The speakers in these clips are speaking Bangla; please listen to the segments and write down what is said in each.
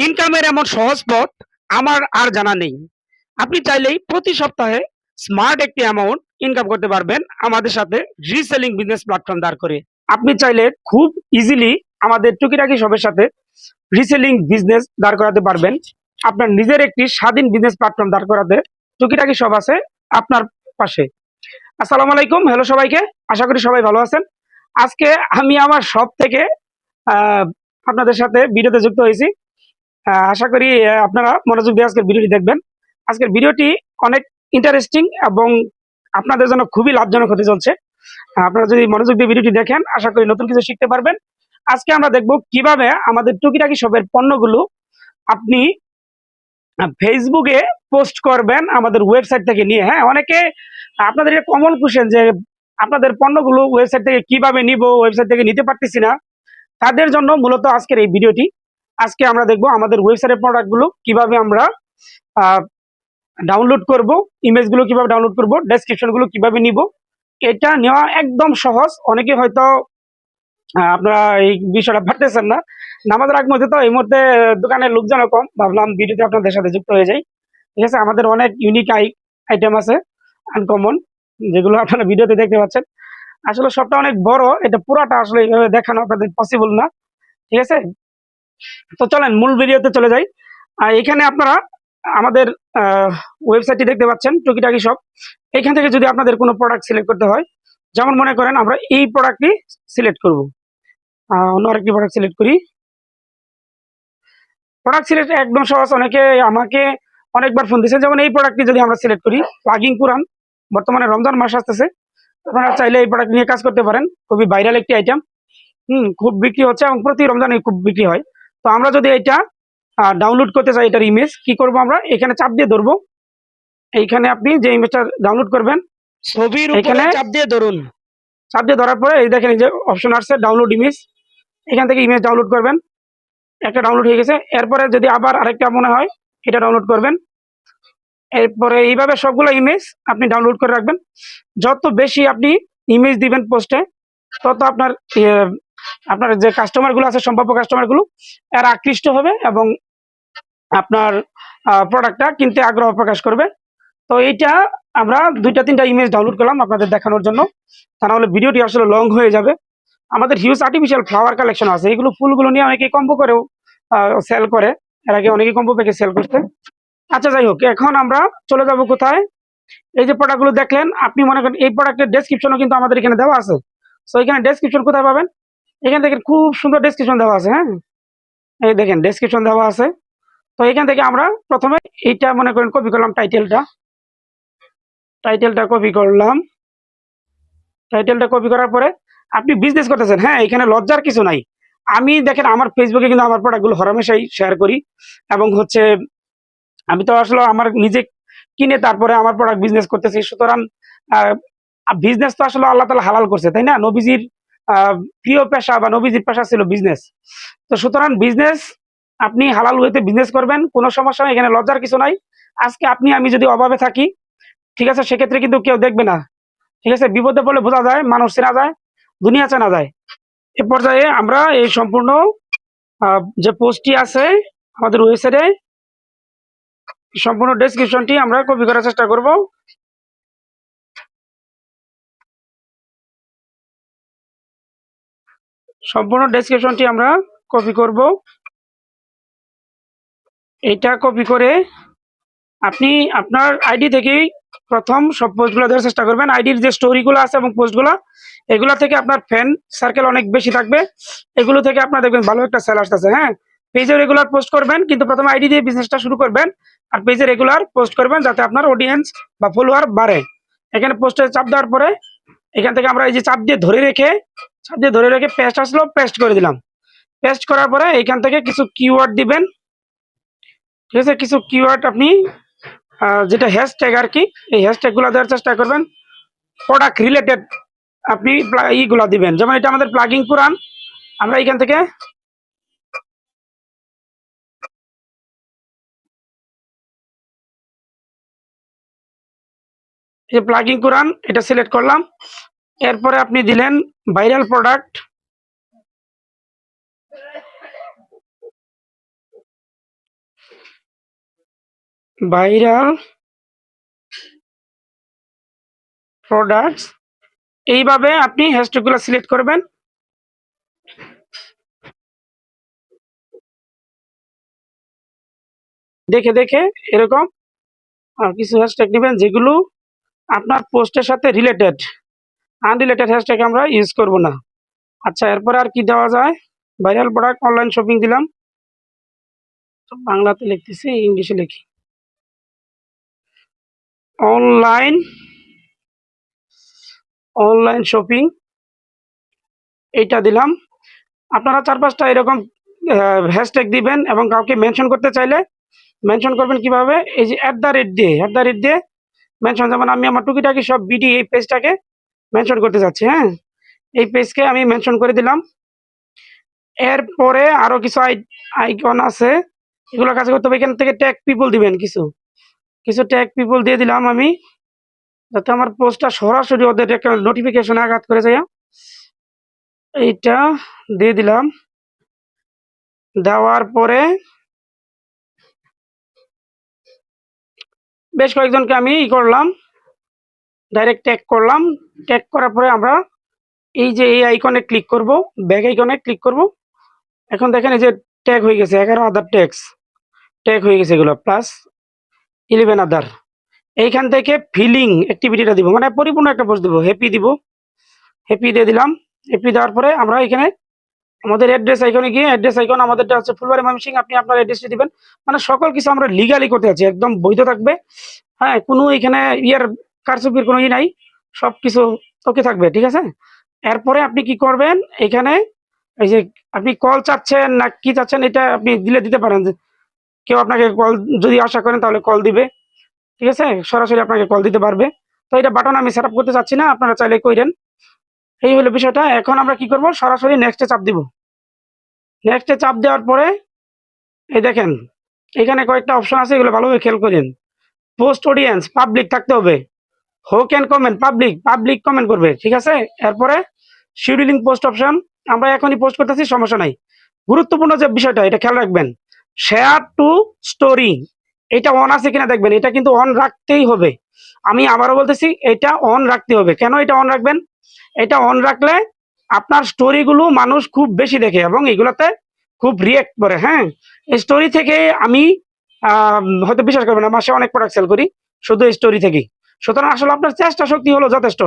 ইনকামের এমন সহজ পথ আমার আর জানা নেই। আপনি চাইলেই প্রতি সপ্তাহে স্মার্ট একটি অ্যামাউন্ট ইনকাম করতে পারবেন আমাদের সাথে রিসেলিং বিজনেস প্ল্যাটফর্ম দাঁড় করে। আপনি চাইলে খুব ইজিলি আমাদের টুকিটাকি শপের সাথে রিসেলিং বিজনেস দাঁড় করাতে পারবেন। আপনার নিজের একটি স্বাধীন বিজনেস প্ল্যাটফর্ম দাঁড় করাতে টুকিটাকি শপ আছে আপনার পাশে। আসসালামু আলাইকুম, হ্যালো সবাইকে। আশা করি সবাই ভালো আছেন। আজকে আমি আমার শপ থেকে আহ, আপনাদের সাথে ভিডিওতে যুক্ত হয়েছি। আশা করি আপনারা মনোযোগ দিয়ে আজকের ভিডিওটি দেখবেন। আজকের ভিডিওটি অনেক ইন্টারেস্টিং এবং আপনাদের জন্য খুবই লাভজনক হতে চলছে। আপনারা যদি মনোযোগ দিয়ে ভিডিওটি দেখেন, আশা করি নতুন কিছু শিখতে পারবেন। আজকে আমরা দেখব কিভাবে আমাদের টুকিটাকি শপের পণ্যগুলো আপনি ফেসবুকে পোস্ট করবেন আমাদের ওয়েবসাইট থেকে নিয়ে। হ্যাঁ, অনেকে আপনাদের এটা কমন কোশ্চেন যে আপনাদের পণ্যগুলো ওয়েবসাইট থেকে কিভাবে নিব, ওয়েবসাইট থেকে নিতে পারতেছি না। তাদের জন্য মূলত আজকের এই ভিডিওটি। আজকে আমরা দেখব আমাদের ওয়েবসাইটের প্রোডাক্টগুলো কিভাবে আমরা ডাউনলোড করব, ইমেজগুলো কিভাবে ডাউনলোড করব, ডেসক্রিপশনগুলো কিভাবে নিব। এটা নেওয়া একদম সহজ। অনেকে হয়তো আপনারা এই বিষয়টা ভাবতেছেন না। নামাজের আগ মধ্যে তো এই মুহূর্তে দোকানের লোকজনও কম, ভাবলাম ভিডিওতে আপনাদের সাথে যুক্ত হয়ে যাই। ঠিক আছে, আমাদের অনেক ইউনিক আইটেম আছে, আনকমন, যেগুলো আপনারা ভিডিওতে দেখতে পাচ্ছেন। আসলে সবটা অনেক বড়, এটা পুরাটা আসলে এইভাবে দেখানো আপনাদের পসিবল না। ঠিক আছে, তো চলেন মূল ভিডিওতে চলে যাই। আর এখানে আপনারা আমাদের ওয়েবসাইটটি দেখতে পাচ্ছেন, টুকিটাকি শপ। এখান থেকে যদি আপনাদের কোনো প্রোডাক্ট সিলেক্ট করতে হয়, যেমন মনে করেন আমরা এই প্রোডাক্টটি সিলেক্ট করব, অন্য আরেকটি প্রোডাক্ট সিলেক্ট করি। প্রোডাক্ট সিলেক্ট একদম সহজ। অনেকে আমাকে অনেকবার ফোন দিয়েছেন। যেমন এই প্রোডাক্টটি যদি আমরা সিলেক্ট করি, প্লাগিং কুরআন, বর্তমানে রমজান মাস আসতেছে, আপনারা চাইলে এই প্রোডাক্ট নিয়ে কাজ করতে পারেন। খুবই ভাইরাল একটি আইটেম, খুব বিক্রি হচ্ছে এবং প্রতি রমজানে খুব বিক্রি হয়। তো আমরা যদি এটা ডাউনলোড করতে চাই, এটার ইমেজ কি করব, আমরা এখানে চাপ দিয়ে ধরবো। এইখানে আপনি যে ইমেজটা ডাউনলোড করবেন, ছবির উপরে এখানে চাপ দিয়ে ধরুন। চাপ দিয়ে ধরার পরে এই দেখেন, এই যে অপশন আসছে ডাউনলোড ইমেজ, এখান থেকে ইমেজ ডাউনলোড করবেন। একটা ডাউনলোড হয়ে গেছে। এরপরে যদি আবার আরেকটা মনে হয়, এটা ডাউনলোড করবেন। এরপরে এইভাবে সবগুলো ইমেজ আপনি ডাউনলোড করে রাখবেন। যত বেশি আপনি ইমেজ দিবেন পোস্টে, তত আপনার আপনার যে কাস্টমারগুলো আছে, সম্ভাব্য কাস্টমারগুলো, এরা আকৃষ্ট হবে এবং আপনার প্রোডাক্টটা কিনতে আগ্রহ প্রকাশ করবে। তো এইটা আমরা 2-3টা ইমেজ ডাউনলোড করলাম আপনাদের দেখানোর জন্য, তা নাহলে ভিডিওটি আসলে লং হয়ে যাবে। আমাদের হিউজ আর্টিফিশিয়াল ফ্লাওয়ার কালেকশন আছে। এইগুলো ফুলগুলো নিয়ে অনেকে কম্বো করেও সেল করে। এর আগে অনেকে কম্বো প্যাকে সেল করতে। আচ্ছা, যাই হোক, এখন আমরা চলে যাব কোথায়। এই যে প্রোডাক্টগুলো দেখলেন, আপনি মনে করেন এই প্রোডাক্টের ডেসক্রিপশনও কিন্তু আমাদের এখানে দেওয়া আছে। সো এখানে ডেসক্রিপশন কোথায় পাবেন? এখান থেকে খুব সুন্দর ডেসক্রিপশন দেওয়া আছে। হ্যাঁ, এই দেখেন ডেসক্রিপশন দেওয়া আছে। তো এখান থেকে আমরা প্রথমে এইটা মনে করেন কপি করলাম, টাইটেলটা কপি করলাম। টাইটেলটা কপি করার পরে আপনি বিজনেস করতেছেন, হ্যাঁ, এখানে লজ্জার কিছু নাই। আমি দেখেন আমার ফেসবুকে কিন্তু আমার প্রোডাক্টগুলো হরহামেশাই শেয়ার করি এবং হচ্ছে আমি তো আসলে আমার নিজে কিনে তারপরে আমার প্রোডাক্ট বিজনেস করতেছি। সুতরাং বিজনেস তো আসলে আল্লাহ তাআলা হালাল করছে, তাই না? নবীজির প্রিয় পেশা বা নবীজির পেশা ছিল বিজনেস। তো সুতরাং বিজনেস আপনি হালাল ওয়েতে বিজনেস করবেন, কোনো সমস্যা নেই, এখানে লজ্জার কিছু নাই। আজকে আপনি আমি যদি অভাবে থাকি, ঠিক আছে, সেক্ষেত্রে কিন্তু কেউ দেখবে না। ঠিক আছে, বিপদে পড়লে বোঝা যায়, মানুষ চেনা যায়, দুনিয়া চেনা যায়। এ পর্যায়ে আমরা এই সম্পূর্ণ যে পোস্টটি আছে আমাদের ওয়েবসাইটে, সম্পূর্ণ ডেসক্রিপশনটি আমরা কপি করার চেষ্টা করব। সম্পূর্ণ ডেসক্রিপশনটি আমরা কপি করব। এটা কপি করে আপনি আপনার আইডি থেকেই প্রথম সব পোস্টগুলো দেওয়ার চেষ্টা করবেন। আইডির যে স্টোরিগুলো আছে এবং পোস্টগুলো, এগুলো থেকে আপনার ফ্যান সার্কেল অনেক বেশি থাকবে। এগুলো থেকে আপনার দেখবেন ভালো একটা সেল আসতেছে। হ্যাঁ, পেজে রেগুলার পোস্ট করবেন, কিন্তু প্রথমে আইডি দিয়ে বিজনেসটা শুরু করবেন আর পেজে রেগুলার পোস্ট করবেন, যাতে আপনার অডিয়েন্স বা ফলোয়ার বাড়ে। এখানে পোস্টে চাপ দেওয়ার পরে এখান থেকে আমরা এই যে চাপ দিয়ে ধরে রেখে পেস্ট আসলো, পেস্ট করে দিলাম। পেস্ট করার পরে এখান থেকে কিছু কিওয়ার্ড দিবেন। ঠিক আছে, কিছু কিওয়ার্ড আপনি যেটা হ্যাশট্যাগ আর কি, এই হ্যাশট্যাগুলো দেওয়ার চেষ্টা করবেন। প্রোডাক্ট রিলেটেড আপনি ইগুলা দিবেন। যেমন এটা আমাদের প্লাগিং কুরআন, আমরা এখান থেকে এই প্লাগিং কুরআন এটা সিলেক্ট করলাম। এরপরে আপনি দিলেন ভাইরাল প্রোডাক্ট। ভাইরাল প্রোডাক্টস, এইভাবে আপনি হ্যাশট্যাগুলো সিলেক্ট করবেন। দেখে দেখে এরকম কিছু হ্যাশট্যাগ নেবেন যেগুলো আপনার পোস্টের সাথে রিলেটেড। আনরিলেটেড হ্যাশট্যাগ আমরা ইউজ করব না। আচ্ছা, এরপরে আর কি দেওয়া যায়? ভাইরাল প্রোডাক্ট, অনলাইন শপিং দিলাম। তো বাংলাতে লিখতেছি, ইংলিশে লিখি। অনলাইন অনলাইন শপিং এইটা দিলাম। আপনারা 4-5টা এরকম হ্যাশট্যাগ দিবেন এবং কাউকে মেনশন করতে চাইলে মেনশন করবেন কিভাবে? এই যে @দিয়ে মেনশন, যেমন আমি আমার টুকিটাকি সব বিডি এই পেজটাকে মেনশন করতে চাচ্ছি, হ্যাঁ? এই পেজকে আমি মেনশন করে দিলাম। এরপরে আরো কিছু আইকন আছে, এগুলো কাজ করতে হবে। এখান থেকে ট্যাগ পিপল দিবেন, কিছু কিছু ট্যাগ পিপল দিয়ে দিলাম আমি, যাতে আমার পোস্টটা সরাসরি ওদের একটা নোটিফিকেশন আঘাত করে যায়। এইটা দিয়ে দিলাম। দেওয়ার পরে বেশ কয়েকজনকে আমি করলাম, ডাইরেক্ট ট্যাগ করলাম। ট্যাগ করার পরে আমরা এই যে এই আইকনে ক্লিক করব, ব্যাক আইকনে ক্লিক করব। এখন দেখেন এই যে ট্যাগ হয়ে গেছে 11 আদার ট্যাগ হয়ে গেছে, এগুলো প্লাস 11 আদার। এইখান থেকে ফিলিং অ্যাক্টিভিটিটা দিব, মানে পরিপূর্ণ একটা পোস্ট দিব, হ্যাপি দিব। হ্যাপি দিয়ে দিলাম। হ্যাপি দেওয়ার পরে আমরা এখানে আমাদের অ্যাড্রেস আইকনে গিয়ে, অ্যাড্রেস আইকন আমাদেরটা হচ্ছে ফুলবাড়ী ময়মনসিংহ, আপনি আপনার অ্যাড্রেসটি দিবেন। মানে সকল কিছু আমরা লিগালি করতে যাচ্ছি, একদম বৈধ থাকবে। হ্যাঁ, কোনো এখানে কারচুপির কোনো নাই, সব কিছু ওকে থাকবে, ঠিক আছে? এরপরে আপনি কি করবেন, এখানে এই যে আপনি কল চাচ্ছেন না কি চাচ্ছেন, এটা আপনি দিতে পারেন। যে কেউ আপনাকে কল যদি আশা করেন তাহলে কল দিবে, ঠিক আছে? সরাসরি আপনাকে কল দিতে পারবে। তো এটা বাটন আমি সেট আপ করতে চাচ্ছি না, আপনারা চাইলে কইরেন। এই হলো বিষয়টা। এখন আমরা কি করব, সরাসরি নেক্সটে চাপ দিব। নেক্সটে চাপ দেওয়ার পরে এই দেখেন এখানে কয়েকটা অপশন আছে, এগুলো ভালোভাবে খেয়াল করেন। পোস্ট অডিয়েন্স পাবলিক থাকতে হবে। Who can comment, public comment করবে, ঠিক আছে? এরপরে শিডিউলিং পোস্ট অপশন, আমরা এখনই পোস্ট করতেছি, সমস্যা নাই। গুরুত্বপূর্ণ যে বিষয়টা, এটা খেয়াল রাখবেন, শেয়ার টু স্টোরি, এটা অন আছে কিনা দেখবেন। এটা কিন্তু অন রাখতেই হবে। আমি আবারও বলতেছি, এটা অন রাখতে হবে। কেন এটা অন রাখবেন? এটা অন রাখলে আপনার স্টোরিগুলো মানুষ খুব বেশি দেখে এবং এগুলোতে খুব রিয়েক্ট করে, হ্যাঁ? এই স্টোরি থেকে আমি হয়তো বিশ্বাস করবেন না, মাসে অনেক প্রোডাক্ট সেল করি শুধু এই স্টোরি থেকেই। সুতরাং আসলে আপনার চেষ্টা শক্তি হলো যথেষ্ট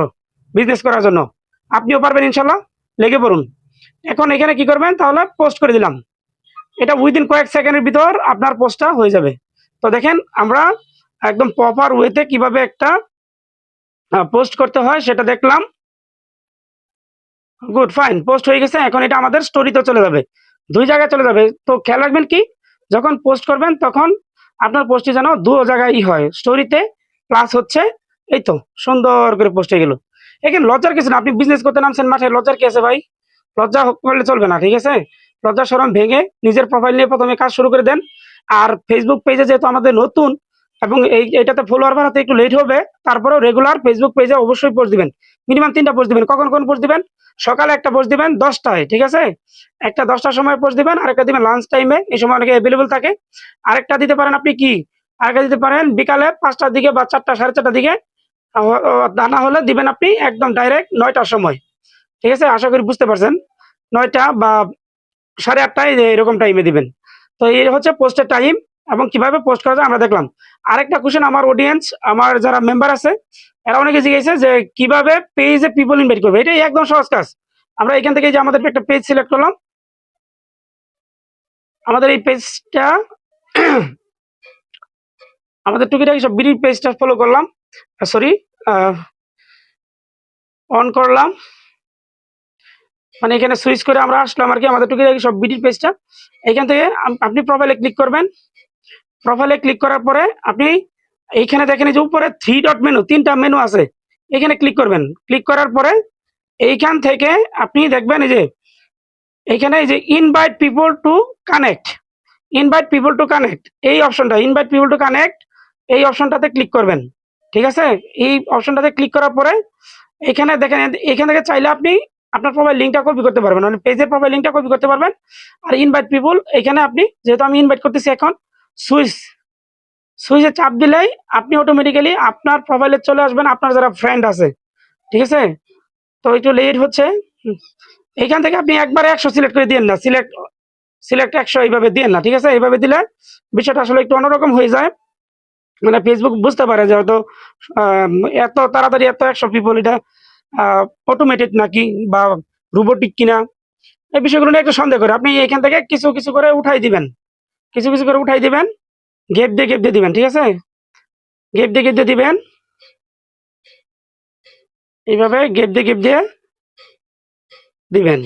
বিজনেস করার জন্য। আপনিও পারবেন ইনশাল্লাহ, লেগে পড়ুন। এখন এখানে কি করবেন, তাহলে পোস্ট করে দিলাম। এটা উইদিন কয়েক সেকেন্ডের ভিতর আপনার পোস্টটা হয়ে যাবে। তো দেখেন আমরা একদম প্রপার ওয়েতে কিভাবে একটা পোস্ট করতে হয় সেটা দেখলাম। গুড, ফাইন, পোস্ট হয়ে গেছে। এখন এটা আমাদের স্টোরিতে চলে যাবে, 2 জায়গায় চলে যাবে। তো খেয়াল রাখবেন কি, যখন পোস্ট করবেন তখন আপনার পোস্টটি যেন 2 জায়গায় হয়, স্টোরিতে প্লাস হচ্ছে। এই তো সুন্দর করে পোস্ট হয়ে গেল। এখানে লজ্জার কিছু না, আপনি বিজনেস করতে নামছেন মাঠে, লজ্জার কি আছে ভাই? লজ্জা করলে চলবে না, ঠিক আছে? লজ্জা শরম ভেঙে নিজের প্রোফাইল নিয়ে প্রথমে কাজ শুরু করে দেন। আর ফেসবুক পেজে যেহেতু আমাদের নতুন এবং এটাতে ফলোয়ার বাড়াতে একটু লেট হবে, তারপরেও রেগুলার ফেসবুক পেজে অবশ্যই পোস্ট দিবেন। মিনিমাম 3টা পোস্ট দিবেন। কখন কোন পোস্ট দিবেন? সকালে একটা পোস্ট দিবেন 10টায়, ঠিক আছে? একটা 10টার সময় পোস্ট দিবেন, আরেকটা দিবেন লাঞ্চ টাইমে, এই সময় অনেকে অ্যাভেলেবল থাকে। আরেকটা দিতে পারেন আপনি কি, আরেকটা দিতে পারেন বিকালে 5টার দিকে বা 4টা 4:30টার দিকে। দানা হলে দিবেন আপনি একদম ডাইরেক্ট 9টার সময়, ঠিক আছে? আশা করি বুঝতে পারছেন। 9টা বা 8:30টায় এরকম টাইমে দিবেন। তো এই হচ্ছে পোস্টের টাইম এবং কিভাবে পোস্ট করা যায় আমরা দেখলাম। আরেকটা কোশ্চেন আমার অডিয়েন্স, আমার যারা মেম্বার আছে, এরা অনেকে জিজ্ঞেসে যে কিভাবে পেজে পিপল ইনভাইট করবে। এটাই একদম সহজ কাজ। আমরা এখান থেকে যে আমাদের একটা পেজ সিলেক্ট করলাম, আমাদের এই পেজটা আমাদের টুকিটাকি সব বিডি পেজটা ফলো করলাম, সরি অন করলাম, মানে এখানে সুইচ করে আমরা আসলাম আর কি আমাদের টুকিটাকি সব বিডি পেজটা। এখান থেকে আপনি প্রোফাইলে ক্লিক করবেন। প্রোফাইলে ক্লিক করার পরে আপনি এইখানে দেখেন এই যে উপরে 3 ডট মেনু, 3টা মেনু আছে, এখানে ক্লিক করবেন। ক্লিক করার পরে এইখান থেকে আপনি দেখবেন এই যে এইখানে এই যে invite people to connect, invite people to connect, এই অপশনটা ইনভাইট পিপল টু কানেক্ট, এই অপশনটাতে ক্লিক করবেন, ঠিক আছে? এই অপশনটাতে ক্লিক করার পরে এখানে দেখেন, এখান থেকে চাইলে আপনি আপনার প্রোফাইল লিঙ্কটা কপি করতে পারবেন, মানে পেজের প্রোফাইল লিঙ্কটা কপি করতে পারবেন। আর ইনভাইট পিপল, এখানে আপনি যেহেতু আমি ইনভাইট করতেছি এখন, সুইচ সুইচে চাপ দিলেই আপনি অটোমেটিক্যালি আপনার প্রোফাইলে চলে আসবেন, আপনার যারা ফ্রেন্ড আছে। ঠিক আছে? তো একটু লেট হচ্ছে। এইখান থেকে আপনি একবারে ১০০ সিলেক্ট করে দিয়েন না। সিলেক্ট ১০০ এইভাবে দিয়েন না। ঠিক আছে? এইভাবে দিলে বিষয়টা আসলে একটু অন্যরকম হয়ে যায়। মানে Facebook বুঝতে পারে যে হয়তো আম এত তাড়াতাড়ি এত ১০০ পিপল এটা আ অটোমেটেড নাকি বা রোবোটিক কিনা, এই বিষয়গুলো নিয়ে একটু সন্দেহ করে। আপনি এখান থেকে কিছু করে উঠাই দিবেন। কিছু করে উঠাই দিবেন। গ্যাপ দিয়ে দিবেন। ঠিক আছে? গ্যাপ দিয়ে দিবেন। এইভাবে গ্যাপ দিয়ে দিবেন।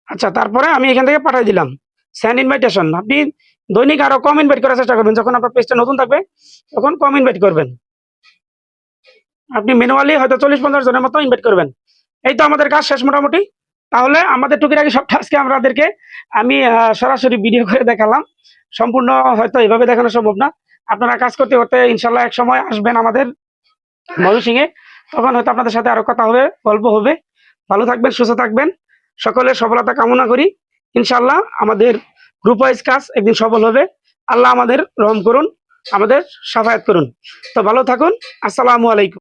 আচ্ছা, তারপরে আমি এখান থেকে পাঠাই দিলাম। Send invitation. আপনি দৈনিক আরো কম ইনভাইট করার চেষ্টা করবেন। যখন আপনার পেজটা নতুন থাকবে তখন কম ইনভাইট করবেন। আপনি ম্যানুয়ালি হয়তো ৪০-৫০ জনের মতো ইনভাইট করবেন। এই তো আমাদের কাজ শেষ মোটামুটি। তাহলে আমাদের টুকিটাকি সবটা আজকে আপনাদেরকে আমি সরাসরি ভিডিও করে দেখালাম। সম্পূর্ণ হয়তো এভাবে দেখানো সম্ভব না। আপনারা কাজ করতে ইনশাআল্লাহ একসময় আসবেন আমাদের ময়মনসিংহে। তখন হয়তো আপনাদের সাথে আরো কথা হবে, গল্প হবে। ভালো থাকবেন, সুস্থ থাকবেন। সকলের সফলতা কামনা করি। ইনশাআল্লাহ আমাদের গ্রুপ ওয়াইজ কাজ একদিন সফল হবে। আল্লাহ আমাদের রহম করুন, আমাদের শাফায়াত করুন। তো ভালো থাকুন। আসসালামু আলাইকুম।